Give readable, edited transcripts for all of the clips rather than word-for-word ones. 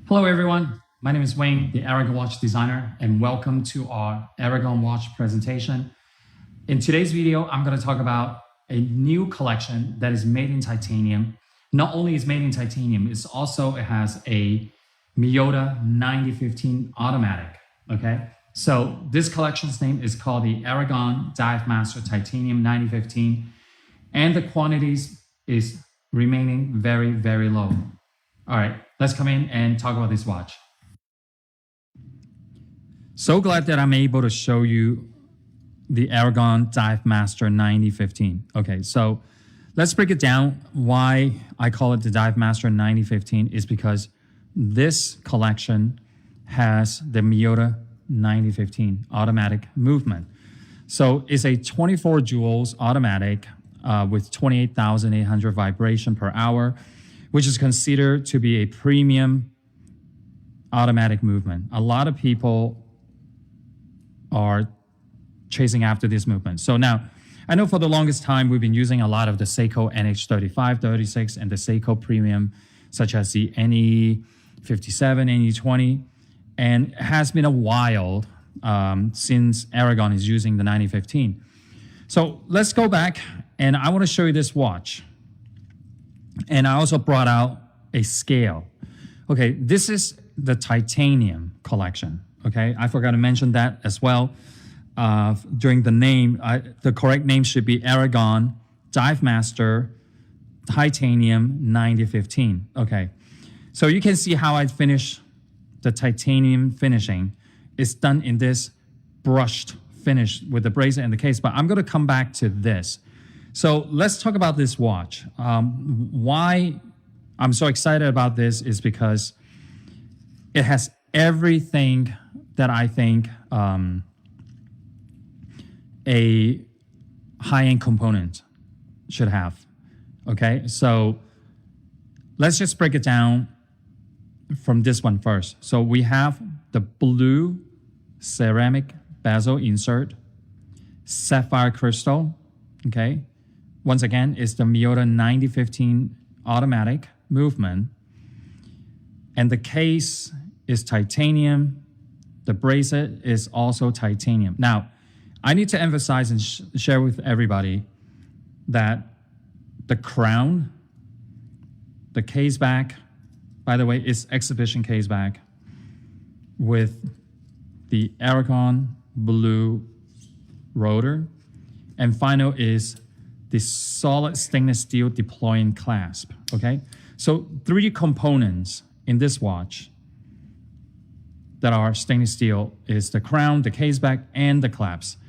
Hello everyone, my name is Wayne, the Aragon watch designer, and welcome to our Aragon watch presentation. In today's video, I'm going to talk about a new collection that is made in titanium. Not only is made in titanium, it has a Miyota 9015 automatic, okay? So this collection's name is called the Aragon Divemaster Titanium 9015, and the quantities is remaining very, very low. All right, let's come in and talk about this watch. So glad that I'm able to show you the Aragon Divemaster 9015. Okay, so let's break it down. Why I call it the Divemaster 9015 is because this collection has the Miyota 9015 automatic movement. So it's a 24 joules automatic with 28,800 vibration per hour, which is considered to be a premium automatic movement. A lot of people are chasing after this movement. So now, I know for the longest time, we've been using a lot of the Seiko NH35, 36, and the Seiko Premium, such as the NE57, NE20, and it has been a while since Aragon is using the 9015. So let's go back, and I want to show you this watch. And I also brought out a scale. Okay, this is the titanium collection. Okay, I forgot to mention that as well. During the name, the correct name should be Aragon Divemaster Titanium 9015. Okay, so you can see how I finish the titanium finishing. It's done in this brushed finish with the bracelet and the case, but I'm going to come back to this. So let's talk about this watch. Why I'm so excited about this is because it has everything that I think a high-end component should have. Okay, so let's just break it down from this one first. So we have the blue ceramic bezel insert, sapphire crystal, okay? Once again, it's the Miyota 9015 automatic movement. And the case is titanium. The bracelet is also titanium. Now, I need to emphasize and share with everybody that the crown, the case back, by the way, is exhibition case back with the Aragon blue rotor. And final is the solid stainless steel deploying clasp, okay? So 3 components in this watch that are stainless steel is the crown, the case back, and the clasp.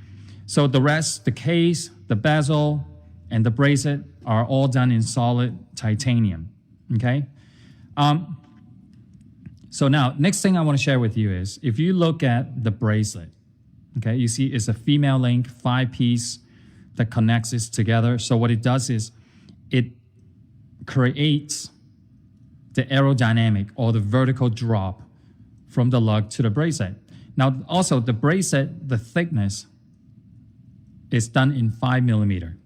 So the rest, the case, the bezel, and the bracelet are all done in solid titanium, okay? So now, next thing I want to share with you is, if you look at the bracelet, okay, you see it's a female link, 5-piece, that connects this together. So what it does is it creates the aerodynamic or the vertical drop from the lug to the bracelet. Now, also the bracelet, the thickness is done in 5mm.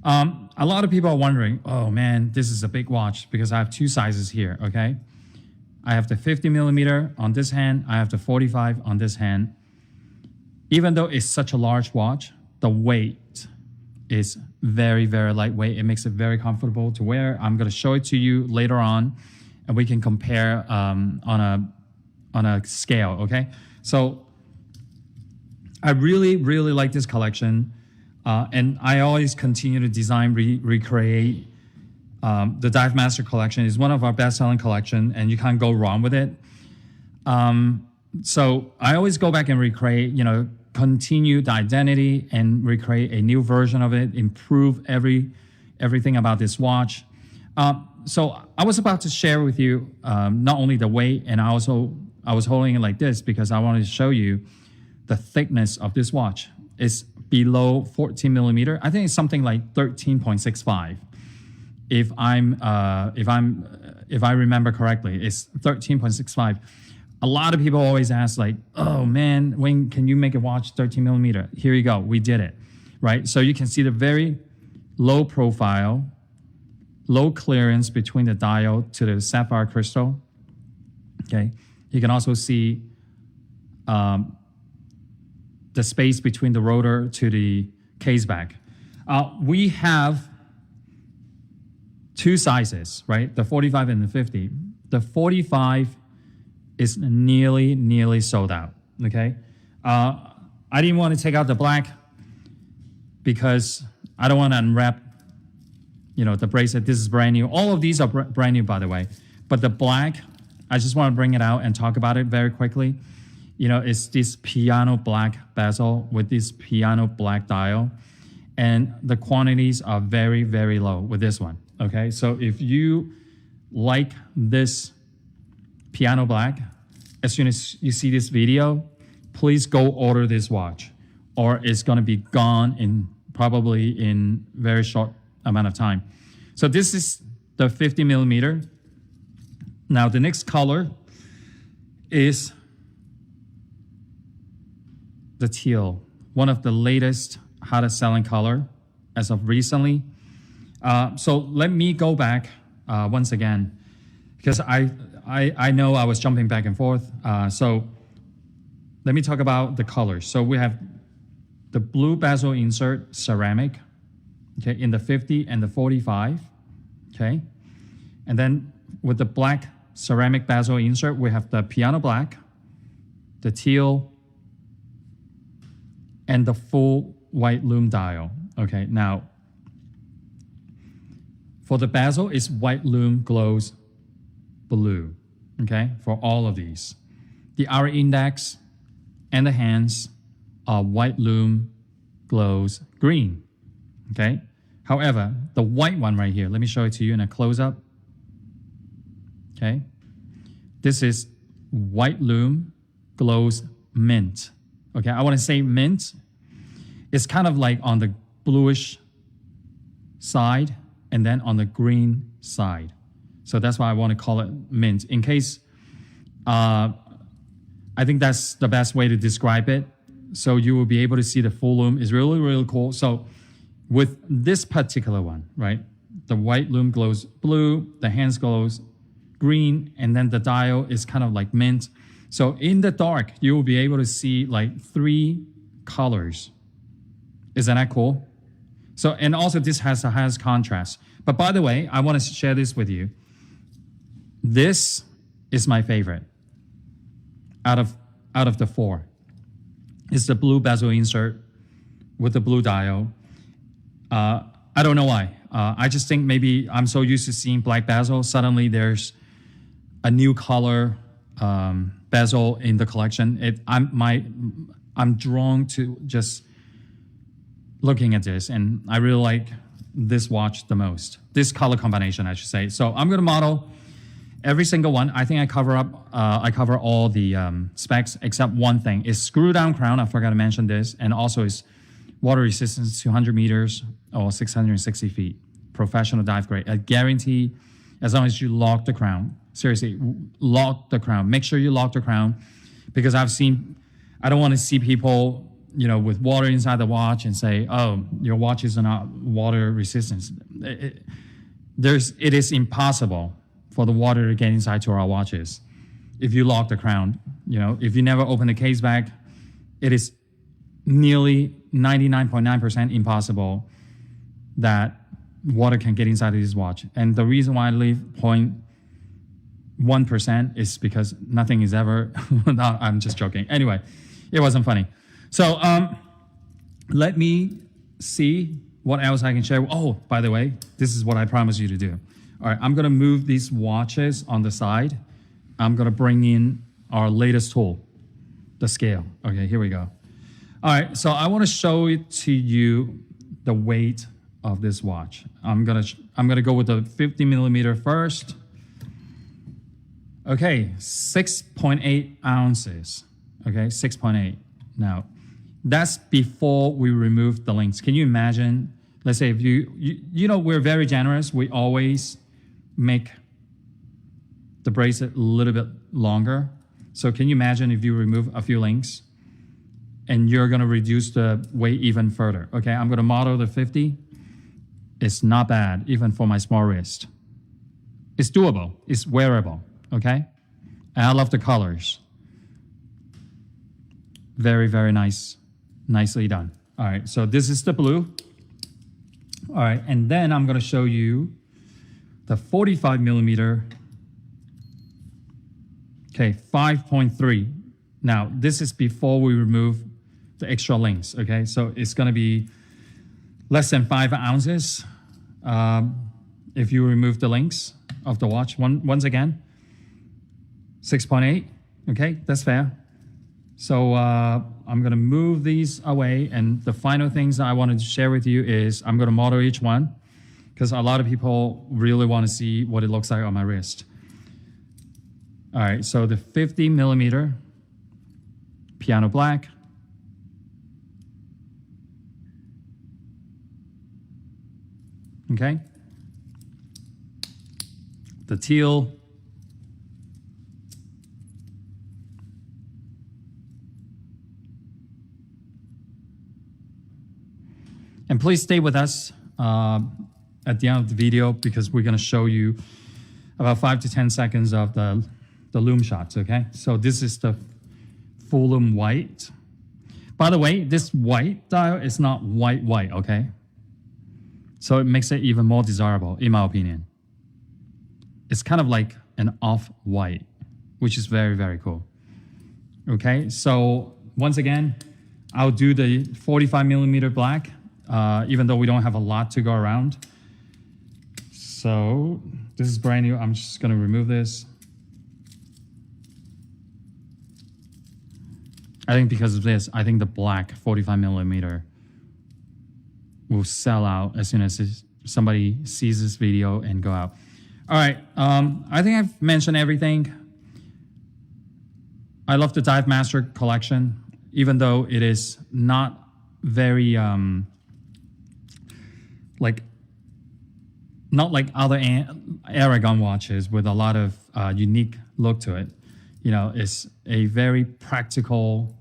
A lot of people are wondering, oh man, this is a big watch because I have 2 sizes here, okay? I have the 50mm on this hand, I have the 45 on this hand. Even though it's such a large watch, the weight is very, very lightweight. It makes it very comfortable to wear. I'm going to show it to you later on, and we can compare on a scale, okay? So I really, really like this collection, and I always continue to design, recreate. The Divemaster collection is one of our best-selling collection, and you can't go wrong with it. So I always go back and recreate, continue the identity and recreate a new version of it, improve everything about this watch. So I was about to share with you not only the weight, and I was holding it like this because I wanted to show you the thickness of this watch. It's below 14mm. I think it's something like 13.65. If I remember correctly, it's 13.65. A lot of people always ask, like, oh man, when can you make a watch 13mm? Here you go, we did it, right? So you can see the very low profile, low clearance between the dial to the sapphire crystal. Okay, you can also see the space between the rotor to the case back. We have two sizes, right? The 45 and the 50. The 45 is nearly sold out, okay? I didn't want to take out the black because I don't want to unwrap, the bracelet. This is brand new. All of these are brand new, by the way. But the black, I just want to bring it out and talk about it very quickly. It's this piano black bezel with this piano black dial. And the quantities are very, very low with this one, okay? So if you like this piano black, as soon as you see this video, please go order this watch, or it's gonna be gone probably in very short amount of time. So this is the 50 millimeter. Now the next color is the teal, one of the latest hottest selling color as of recently. So let me go back once again, because I know I was jumping back and forth. So let me talk about the colors. So we have the blue bezel insert ceramic, okay, in the 50 and the 45, okay? And then with the black ceramic bezel insert, we have the piano black, the teal, and the full white lume dial. Okay, now for the bezel, it's white lume glows blue, okay, for all of these. The hour index and the hands are white lume glows green, okay? However, the white one right here, let me show it to you in a close-up, okay? This is white lume glows mint, okay? I want to say mint. It's kind of like on the bluish side and then on the green side. So that's why I want to call it mint. In case, I think that's the best way to describe it. So you will be able to see the full lume is really, really cool. So with this particular one, right? The white lume glows blue, the hands glows green, and then the dial is kind of like mint. So in the dark, you will be able to see like 3 colors. Isn't that cool? So, and also this has the highest contrast. But by the way, I want to share this with you. This is my favorite out of the 4. It's the blue bezel insert with the blue dial. I don't know why. I just think maybe I'm so used to seeing black bezel. Suddenly there's a new color bezel in the collection. I'm drawn to just looking at this, and I really like this watch the most. This color combination, I should say. So I'm going to model every single one. I think I cover all the specs except one thing. It's screw down crown. I forgot to mention this, and also is water resistance 200 meters or 660 feet. Professional dive grade. I guarantee, as long as you lock the crown. Seriously, lock the crown. Make sure you lock the crown, because I don't want to see people, with water inside the watch and say, oh, your watch is not water resistant. It is impossible for the water to get inside to our watches. If you lock the crown, if you never open the case back, it is nearly 99.9% impossible that water can get inside of this watch. And the reason why I leave 0.1% is because nothing is ever, no, I'm just joking. Anyway, it wasn't funny. So let me see what else I can share. Oh, by the way, this is what I promised you to do. All right, I'm going to move these watches on the side. I'm going to bring in our latest tool, the scale. Okay, here we go. All right, so I want to show it to you, the weight of this watch. I'm gonna go with the 50 millimeter first. Okay, 6.8 ounces. Okay, 6.8. Now, that's before we remove the links. Can you imagine? Let's say if we're very generous. We always make the bracelet a little bit longer. So can you imagine if you remove a few links and you're gonna reduce the weight even further? Okay, I'm gonna model the 50. It's not bad, even for my small wrist. It's doable, it's wearable, okay? And I love the colors. Very, very nice. Nicely done. All right, so this is the blue. All right, and then I'm going to show you the 45 millimeter. Okay, 5.3. Now, this is before we remove the extra links, okay? So it's going to be less than 5 ounces if you remove the links of the watch. Once again, 6.8, okay? That's fair. So I'm going to move these away, and the final things I wanted to share with you is I'm going to model each one because a lot of people really want to see what it looks like on my wrist. All right, so the 50 millimeter piano black. Okay. The teal. And please stay with us at the end of the video because we're going to show you about 5 to 10 seconds of the loom shots, okay? So this is the full loom white. By the way, this white dial is not white, okay? So it makes it even more desirable, in my opinion. It's kind of like an off-white, which is very, very cool. Okay, so once again, I'll do the 45 millimeter black, even though we don't have a lot to go around. So this is brand new. I'm just gonna remove this. I think because of this, I think the black 45 millimeter will sell out as soon as somebody sees this video and go out. All right, I think I've mentioned everything. I love the Divemaster collection, even though it is not very, not like other Aragon watches with a lot of unique look to it. You know, it's a very practical,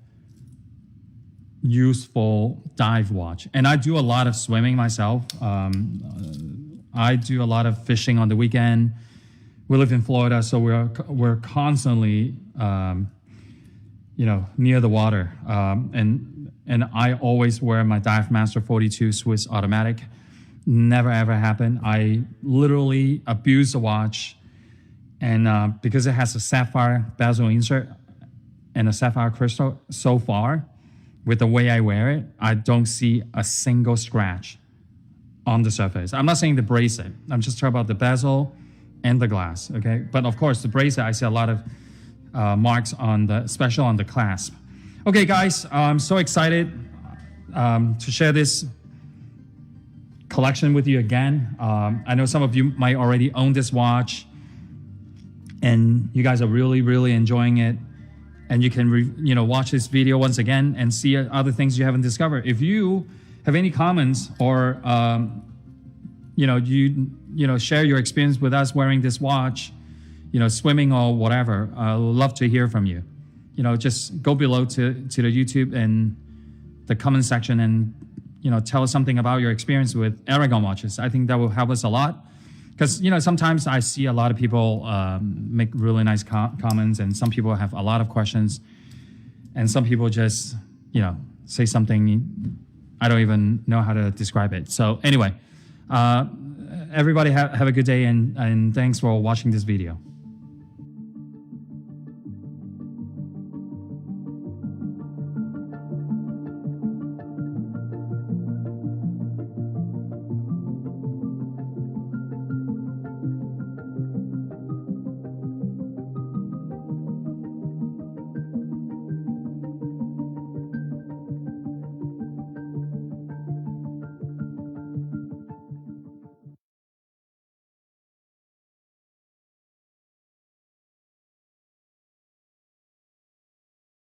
useful dive watch. And I do a lot of swimming myself. I do a lot of fishing on the weekend. We live in Florida, so we're constantly, you know, near the water. And I always wear my Divemaster 42 Swiss automatic. Never ever happened. I literally abuse the watch. And because it has a sapphire bezel insert and a sapphire crystal, so far, with the way I wear it, I don't see a single scratch on the surface. I'm not saying the bracelet. I'm just talking about the bezel and the glass, okay? But of course, the bracelet, I see a lot of marks on the, especially on the clasp. Okay, guys, I'm so excited to share this collection with you again. I know some of you might already own this watch, and you guys are really, really enjoying it. And you can, watch this video once again and see other things you haven't discovered. If you have any comments or, share your experience with us wearing this watch, swimming or whatever, I would love to hear from you. Just go below to the YouTube and the comment section and, tell us something about your experience with Aragon watches. I think that will help us a lot. Because, sometimes I see a lot of people make really nice comments, and some people have a lot of questions, and some people just, say something, I don't even know how to describe it. So anyway, everybody have a good day, and thanks for watching this video.